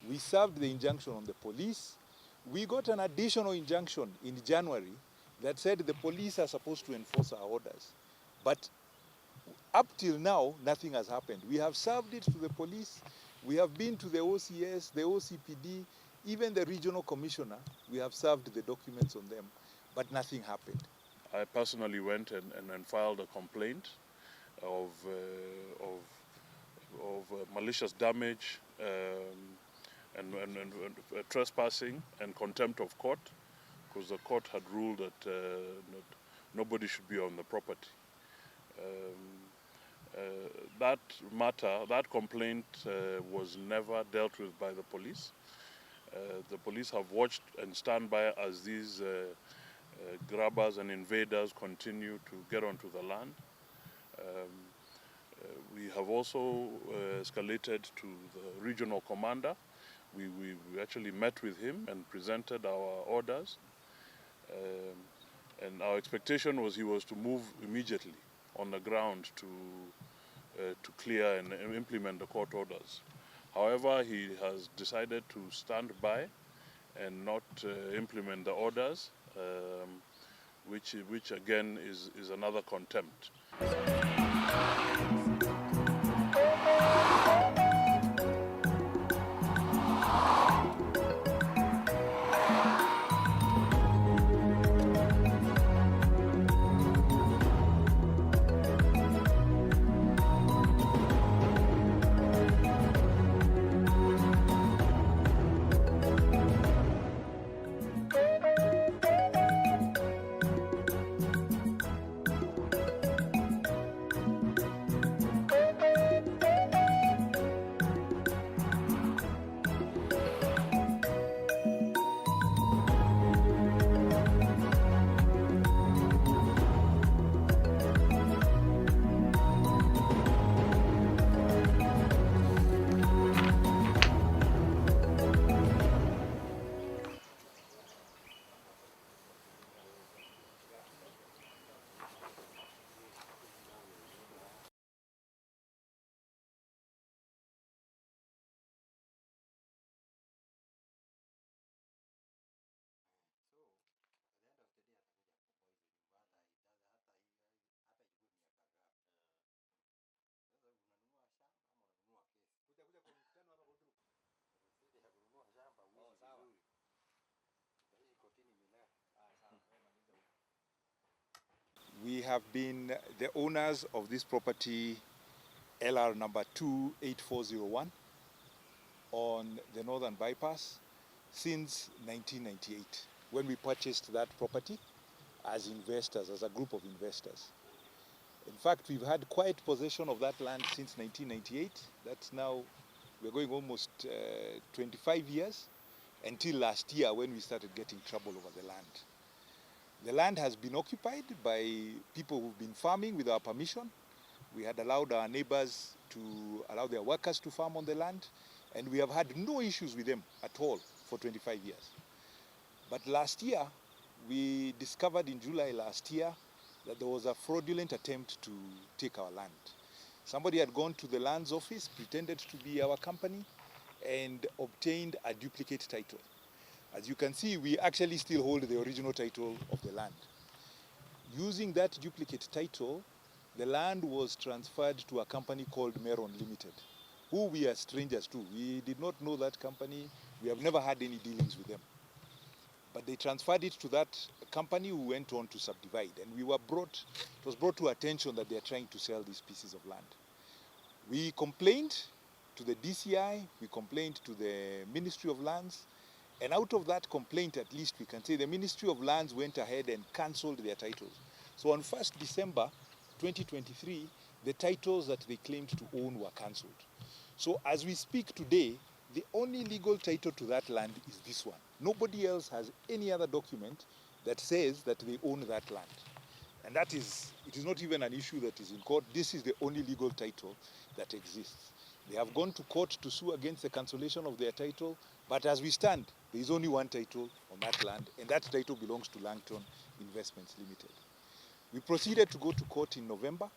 We served the injunction on the police. We got an additional injunction in January that said the police are supposed to enforce our orders. But up till now, nothing has happened. We have served it to the police. We have been to the OCS, the OCPD, even the regional commissioner. We have served the documents on them, but nothing happened. I personally went and filed a complaint of malicious damage and trespassing and contempt of court, because the court had ruled that nobody should be on the property. That complaint was never dealt with by the police. The police have watched and stand by as these grabbers and invaders continue to get onto the land. We have also escalated to the regional commander. We actually met with him and presented our orders. And our expectation was he was to move immediately on the ground to clear and implement the court orders. However, he has decided to stand by and not implement the orders, which again is another contempt. We have been the owners of this property, LR number 28401, on the Northern Bypass since 1998, when we purchased that property as investors, as a group of investors. In fact, we've had quiet possession of that land since 1998. That's now, we're going almost 25 years, until last year when we started getting trouble over the land. The land has been occupied by people who've been farming with our permission. We had allowed our neighbors to allow their workers to farm on the land, and we have had no issues with them at all for 25 years. But last year, we discovered in July last year that there was a fraudulent attempt to take our land. Somebody had gone to the lands office, pretended to be our company, and obtained a duplicate title. As you can see, we actually still hold the original title of the land. Using that duplicate title, the land was transferred to a company called Meron Limited, who we are strangers to. We did not know that company. We have never had any dealings with them. But they transferred it to that company who went on to subdivide. And it was brought to attention that they are trying to sell these pieces of land. We complained to the DCI, we complained to the Ministry of Lands, and out of that complaint, at least we can say the Ministry of Lands went ahead and cancelled their titles. So on 1st December 2023, the titles that they claimed to own were cancelled. So as we speak today, the only legal title to that land is this one. Nobody else has any other document that says that they own that land. And it is not even an issue that is in court. This is the only legal title that exists. They have gone to court to sue against the cancellation of their title, but as we stand, there is only one title on that land, and that title belongs to Langton Investment Limited. We proceeded to go to court in November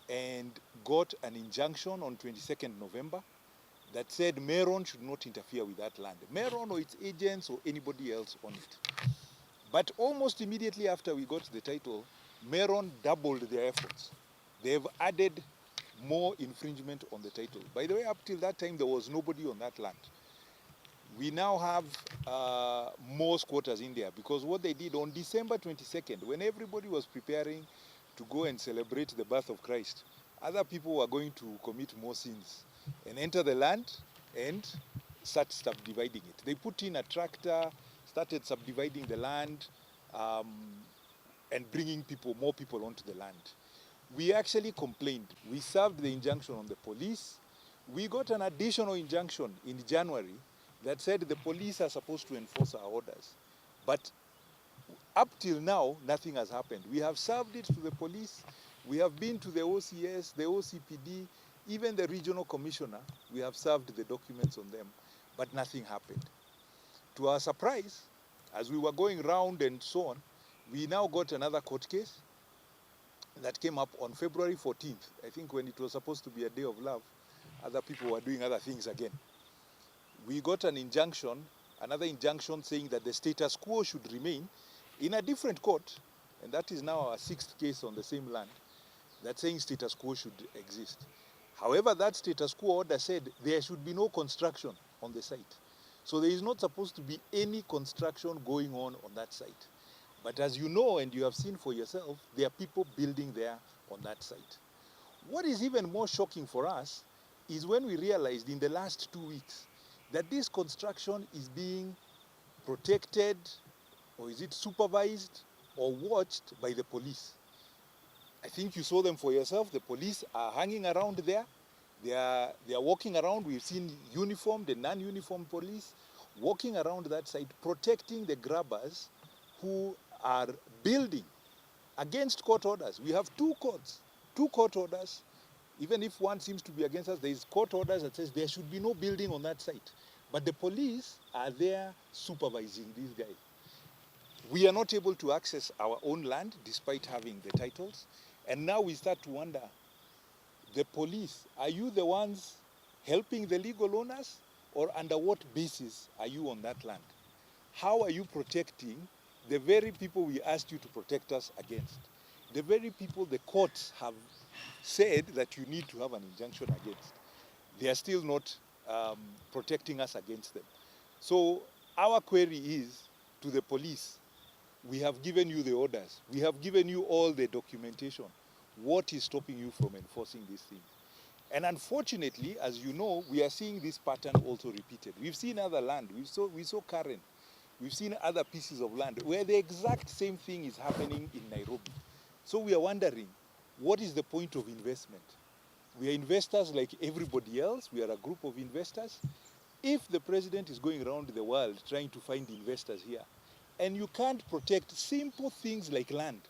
and got an injunction on 22nd November that said Meron should not interfere with that land. Meron or its agents or anybody else on it. But almost immediately after we got the title, Meron doubled their efforts. They've added more infringement on the title. By the way, up till that time, there was nobody on that land. We now have more squatters in there, because what they did on December 22nd, when everybody was preparing to go and celebrate the birth of Christ, other people were going to commit more sins and enter the land and start subdividing it. They put in a tractor, started subdividing the land, and bringing more people onto the land. We actually complained. We served the injunction on the police. We got an additional injunction in January that said the police are supposed to enforce our orders. But up till now, nothing has happened. We have served it to the police. We have been to the OCS, the OCPD, even the regional commissioner. We have served the documents on them, but nothing happened. To our surprise, as we were going round and so on, we now got another court case that came up on February 14th. I think when it was supposed to be a day of love, other people were doing other things again. We got an injunction, another injunction saying that the status quo should remain in a different court, and that is now our 6th case on the same land, that's saying status quo should exist. However, that status quo order said there should be no construction on the site. So there is not supposed to be any construction going on that site. But as you know, and you have seen for yourself, there are people building there on that site. What is even more shocking for us is when we realized in the last 2 weeks that this construction is being protected, or is it supervised or watched by the police. I think you saw them for yourself. The police are hanging around there. They are walking around. We've seen uniformed and non-uniformed police walking around that site, protecting the grabbers who are building against court orders. We have two court orders. Even if one seems to be against us, there is court orders that says there should be no building on that site. But the police are there supervising these guys. We are not able to access our own land despite having the titles. And now we start to wonder, the police, are you the ones helping the legal owners, or under what basis are you on that land? How are you protecting the very people we asked you to protect us against? The very people the courts have said that you need to have an injunction against. They are still not protecting us against them. So our query is to the police, we have given you the orders. We have given you all the documentation. What is stopping you from enforcing these things? And unfortunately, as you know, we are seeing this pattern also repeated. We've seen other land. We saw Karen. We've seen other pieces of land where the exact same thing is happening in Nairobi. So we are wondering, what is the point of investment? We are investors like everybody else. We are a group of investors. If the president is going around the world trying to find investors here, and you can't protect simple things like land.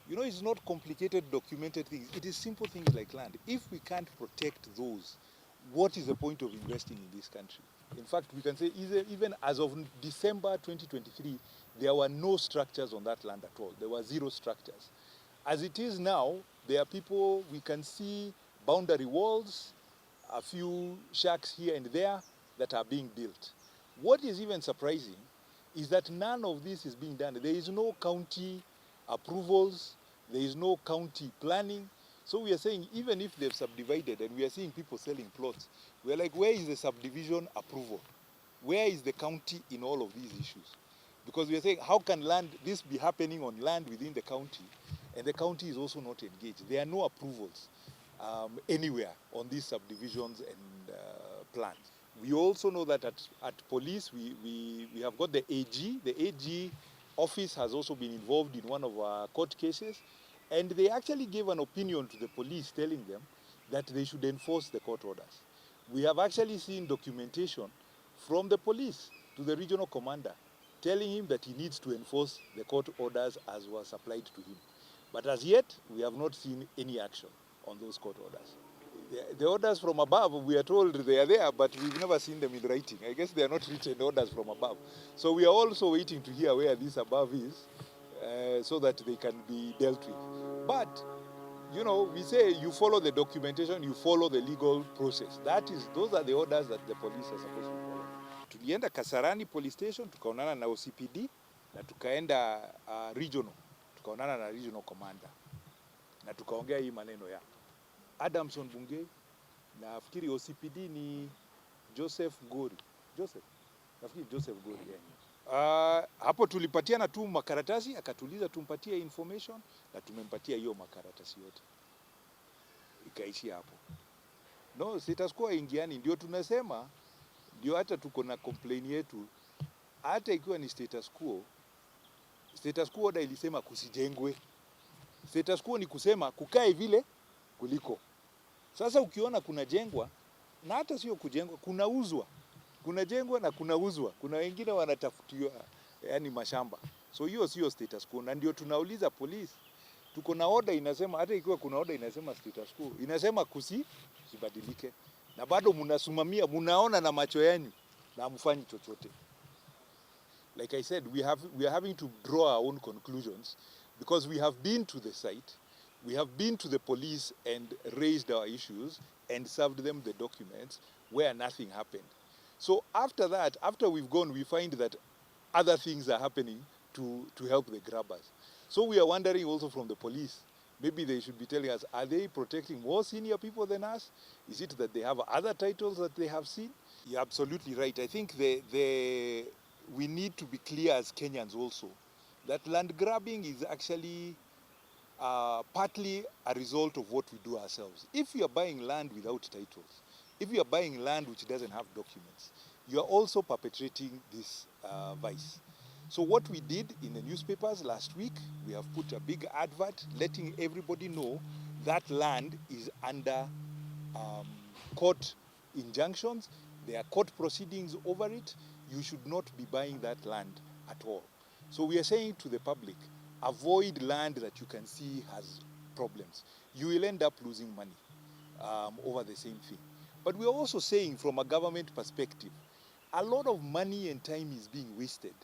You know, it's not complicated, documented things. It is simple things like land. If we can't protect those, what is the point of investing in this country? In fact, we can say even as of December 2023, there were no structures on that land at all. There were 0 structures. As it is now, there are people, we can see boundary walls, a few shacks here and there that are being built. What is even surprising is that none of this is being done. There is no county approvals, there is no county planning. So we are saying, even if they've subdivided and we are seeing people selling plots, we're like, where is the subdivision approval? Where is the county in all of these issues? Because we are saying, how can this be happening on land within the county, and the county is also not engaged? There are no approvals anywhere on these subdivisions and plans. We also know that at police, we have got the AG. The AG office has also been involved in one of our court cases, and they actually gave an opinion to the police telling them that they should enforce the court orders. We have actually seen documentation from the police to the regional commander telling him that he needs to enforce the court orders as was applied to him. But as yet, we have not seen any action on those court orders. The orders from above, we are told they are there, but we've never seen them in writing. I guess they are not written orders from above. So we are also waiting to hear where this above is, so that they can be dealt with. But you know, we say you follow the documentation, you follow the legal process. Those are the orders that the police are supposed to follow. Tulienda Kasarani police station, tukaonana na OCPD, na tukaenda regional, tukaonana na regional commander, na tukaongea hii maneno ya Adamson Bungei, na nafikiri OCPD ni Joseph Gori. Nafikiri Joseph Gori, yeah. Hapo tulipatiana tu makaratasi, akatuliza tumpatie information, na tumempatia hiyo makaratasi yote. Ikaishia hapo. No, status quo ingiani, ndio tunasema, ndio hata tuko na complaint yetu, hata ikiwa ni status quo order ilisema kusijengwe. Status quo ni kusema kukae vile kuliko. Sasa ukiona kuna jengwa, na hata sio kujengwa, kunauzwa. Kuna jengwa na kunauzwa. Kuna wengine wanatafutiwa yani mashamba. So hiyo sio status quo, na ndio tunauliza polisi. Tuko na order inasema, hata ikiwa kuna order inasema status quo, inasema kusibadilike. Na bado mnasumamia, mnaona na macho yenu na mfanyi chochote. Like I said, we are having to draw our own conclusions because we have been to the site, we have been to the police and raised our issues and served them the documents where nothing happened. So after that, after we've gone, we find that other things are happening to help the grabbers. So we are wondering also from the police, maybe they should be telling us, are they protecting more senior people than us? Is it that they have other titles that they have seen? You're absolutely right. I think we need to be clear as Kenyans also that land grabbing is actually partly a result of what we do ourselves. If you are buying land without titles, if you are buying land which doesn't have documents, you are also perpetrating this vice. So what we did in the newspapers last week, we have put a big advert letting everybody know that land is under court injunctions. There are court proceedings over it. You should not be buying that land at all. So we are saying to the public, avoid land that you can see has problems. You will end up losing money over the same thing. But we are also saying from a government perspective, a lot of money and time is being wasted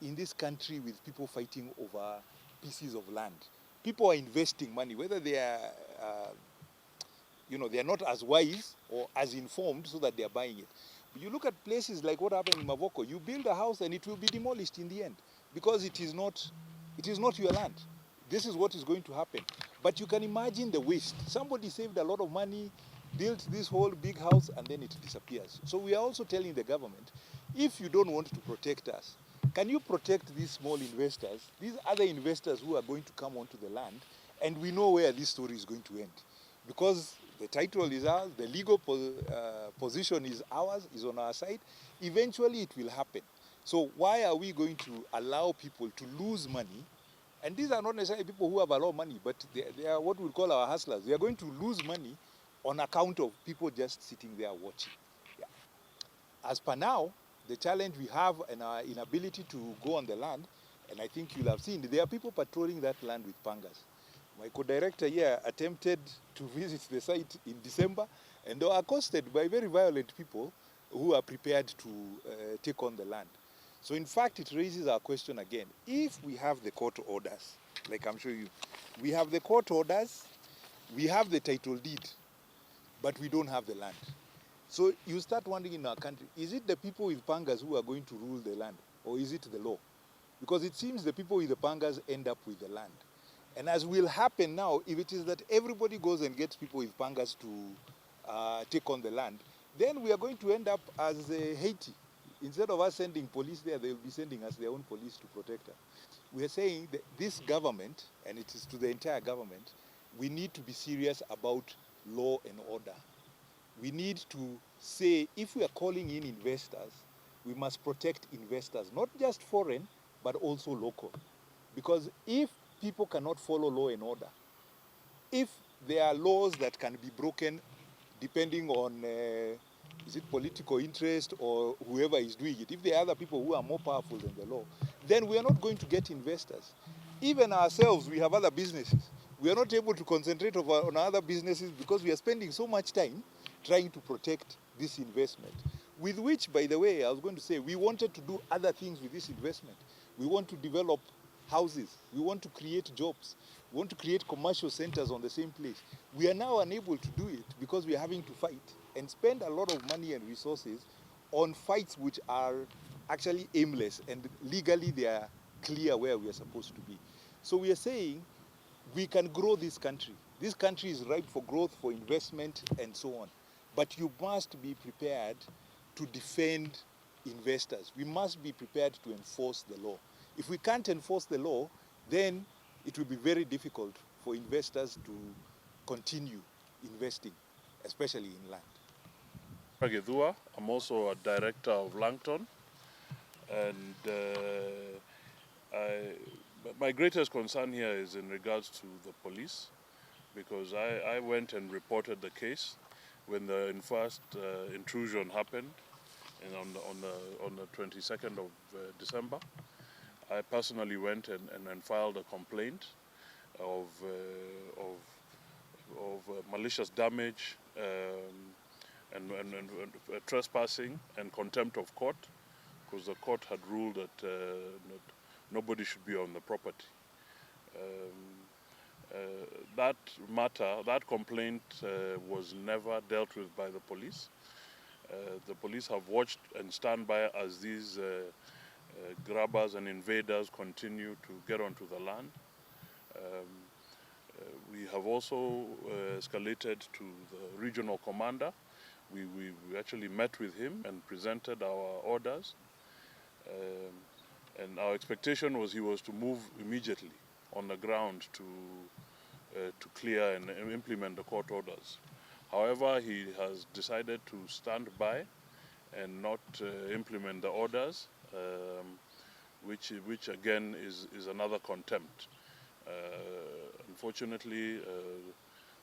in this country with people fighting over pieces of land. People are investing money, whether they are, they are not as wise or as informed so that they are buying it. But you look at places like what happened in Mavoko, you build a house and it will be demolished in the end because it is not your land. This is what is going to happen. But you can imagine the waste. Somebody saved a lot of money, built this whole big house, and then it disappears. So we are also telling the government, if you don't want to protect us, can you protect these small investors, these other investors who are going to come onto the land, and we know where this story is going to end. Because the title is ours, the legal position is ours, is on our side. Eventually it will happen. So why are we going to allow people to lose money? And these are not necessarily people who have a lot of money, but they are what we call our hustlers. They are going to lose money on account of people just sitting there watching. Yeah. As per now, the challenge we have and our inability to go on the land, and I think you'll have seen, there are people patrolling that land with pangas. My co-director here attempted to visit the site in December, and they were accosted by very violent people who are prepared to take on the land. So in fact, it raises our question again. If we have the court orders, like I'm showing you, we have the court orders, we have the title deed, but we don't have the land. So you start wondering in our country, is it the people with pangas who are going to rule the land, or is it the law? Because it seems the people with the pangas end up with the land. And as will happen now, if it is that everybody goes and gets people with pangas to take on the land, then we are going to end up as Haiti. Instead of us sending police there, they will be sending us their own police to protect us. We are saying that this government, and it is to the entire government, we need to be serious about law and order. We need to say, if we are calling in investors, we must protect investors, not just foreign, but also local. Because if people cannot follow law and order, if there are laws that can be broken depending on is it political interest or whoever is doing it, if there are other people who are more powerful than the law, then we are not going to get investors. Even ourselves, we have other businesses. We are not able to concentrate on other businesses because we are spending so much time trying to protect this investment. With which, by the way, I was going to say, we wanted to do other things with this investment. We want to develop houses. We want to create jobs. We want to create commercial centers on the same place. We are now unable to do it because we are having to fight and spend a lot of money and resources on fights which are actually aimless, and legally they are clear where we are supposed to be. So we are saying we can grow this country. This country is ripe for growth, for investment, and so on. But you must be prepared to defend investors. We must be prepared to enforce the law. If we can't enforce the law, then it will be very difficult for investors to continue investing, especially in land. I'm also a director of Langton, and my greatest concern here is in regards to the police, because I went and reported the case when the first intrusion happened on the 22nd of December. I personally went and filed a complaint of malicious damage and trespassing and contempt of court, because the court had ruled that nobody should be on the property. That matter, that complaint was never dealt with by the police. The police have watched and stand by as these grabbers and invaders continue to get onto the land. We have also escalated to the regional commander. We actually met with him and presented our orders. And our expectation was he was to move immediately on the ground to clear and implement the court orders. However, he has decided to stand by and not implement the orders, which again is another contempt. Unfortunately,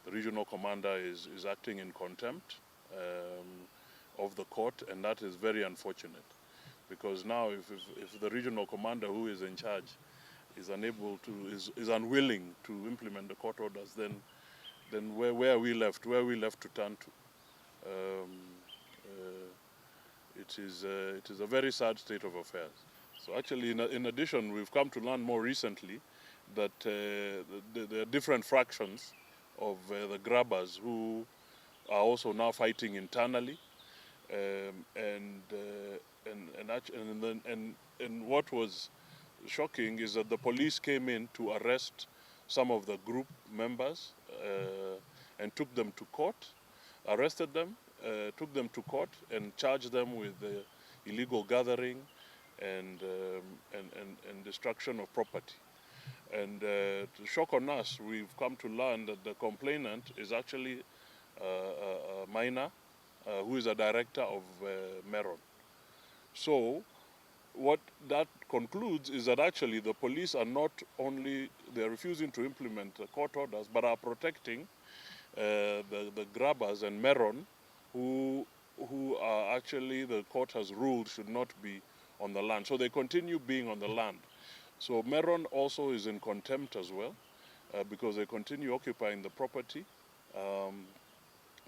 the regional commander is acting in contempt of the court, and that is very unfortunate, because now if the regional commander who is in charge is unwilling to implement the court orders, then where are we left? Where are we left to turn to? It is a very sad state of affairs. So actually, in addition, we've come to learn more recently that there are different fractions of the grabbers who are also now fighting internally, and what was shocking is that the police came in to arrest some of the group members and took them to court, arrested them, took them to court and charged them with illegal gathering and destruction of property. And to shock on us, we've come to learn that the complainant is actually a minor who is a director of Meron. So what that concludes is that actually the police are not only, they're refusing to implement the court orders, but are protecting the grabbers and Meron who are actually, the court has ruled should not be on the land. So they continue being on the land. So Meron also is in contempt as well, because they continue occupying the property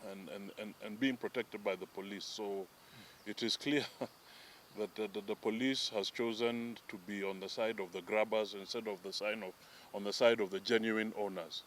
and being protected by the police. So it is clear that the police has chosen to be on the side of the grabbers instead of on the side of the genuine owners.